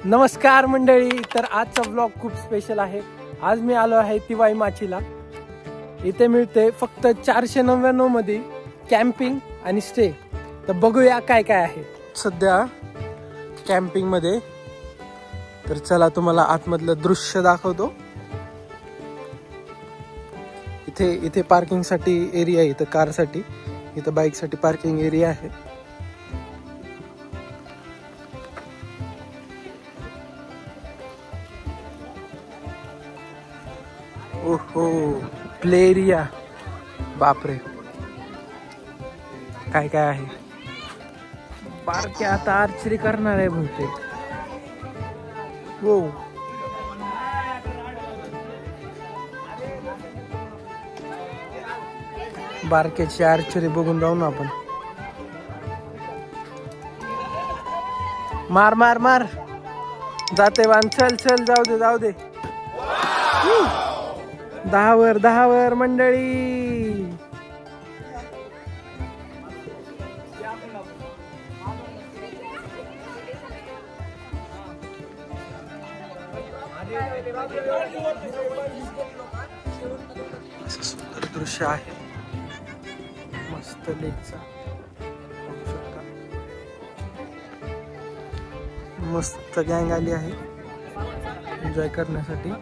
नमस्कार मंडळी, तर आजचा व्लॉग खूप स्पेशल आहे। आज मी आलो आहे तिवाई माचीला। इथे मिळते फक्त 499 मध्ये कॅम्पिंग आणि स्टे। तर बघूया काय काय आहे सध्या कॅम्पिंग मध्ये। तर चला तुम्हाला आतमधलं दृश्य दाखवतो। इथे पार्किंग साठी एरिया आहे, इथे कार साठी, इथे बाइक साठी पार्किंग एरिया आहे। ओहो, प्ले एरिया, बापरे काय काय आहे। बारके आता आर्चरी करणार आहे बहुतेक। हो, बारकेची आर्चरी बघून जाऊ ना आपण। मार मार मार, जाते वान, चल चल, जाऊ दे 10 वर मंडळी। असं सुंदर दृश्य आहे, मस्त लेकचा, मस्त गँग आली आहे एन्जॉय करण्यासाठी।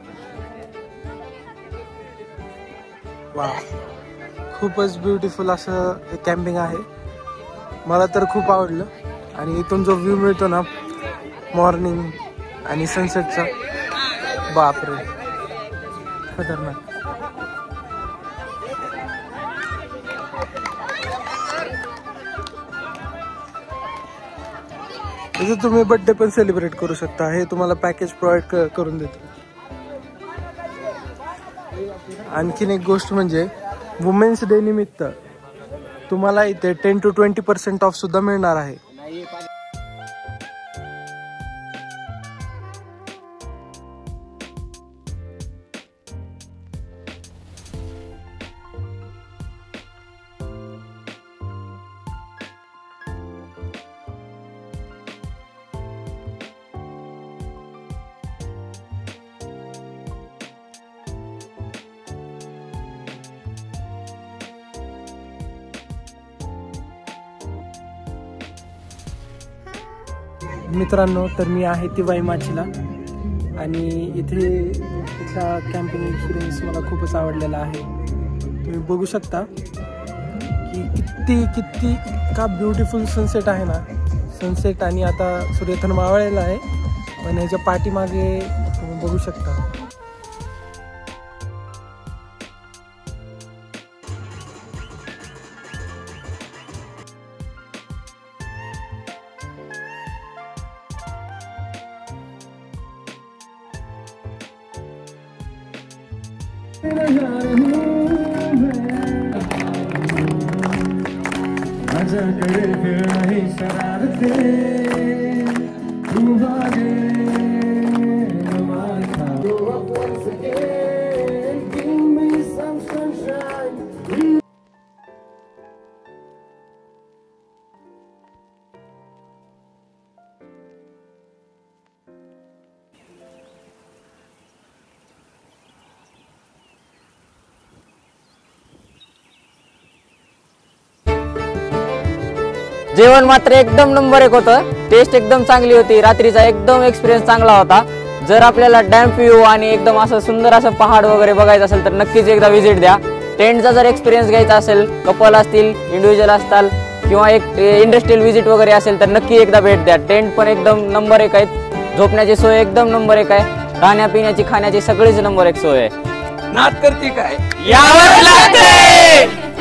वाव, खूपच ब्युटिफुल असं कॅम्पिंग आहे। मला तर खूप आवडलं। आणि इथून जो व्ह्यू मिळतो ना मॉर्निंग आणि सनसेटचा, बापरे खतरनाक। इथे तुम्ही बर्थडे पण सेलिब्रेट करू शकता, हे तुम्हाला पॅकेज प्रोव्हाइड करून देतो। आणखीन एक गोष्ट म्हणजे वुमेन्स डे निमित्त तुम्हाला इथे 10 to 20% ऑफ सुद्धा मिळणार आहे। मित्रांनो, तर मी आहे तिवाई माचीला आणि इथला कॅम्पिंग एक्सपिरियन्स मला खूपच आवडलेला आहे। तुम्ही बघू शकता की किती इतका ब्युटिफुल सनसेट आहे ना, सनसेट। आणि आता सूर्य मावळलेला आहे, पण ह्याच्या पाठीमागे तुम्ही बघू शकता जेवण मात्र एकदम नंबर 1 होतं। टेस्ट एकदम चांगली होती। रात्रीचा एकदम एक्सपिरियन्स चांगला होता। जर आपल्याला डॅम व्ह्यू आणि एकदम असं सुंदर असं पहाड वगैरे बघायचं असेल तर नक्कीच एकदा व्हिजिट द्या। टेंटचा जर एक्सपिरियन्स घ्यायचा असेल, कपल असतील, इंडिव्हिज्युअल असताल किंवा एक इंडस्ट्रियल व्हिजिट वगैरे असेल तर नक्की एकदा भेट द्या। टेंट पण एकदम नंबर 1 आहेत, झोपण्याची सोय एकदम नंबर 1 आहे, राहण्यापिण्याची खाण्याची सगळीच नंबर 1 सोय आहे। नाद करते काय, यावंच लागते।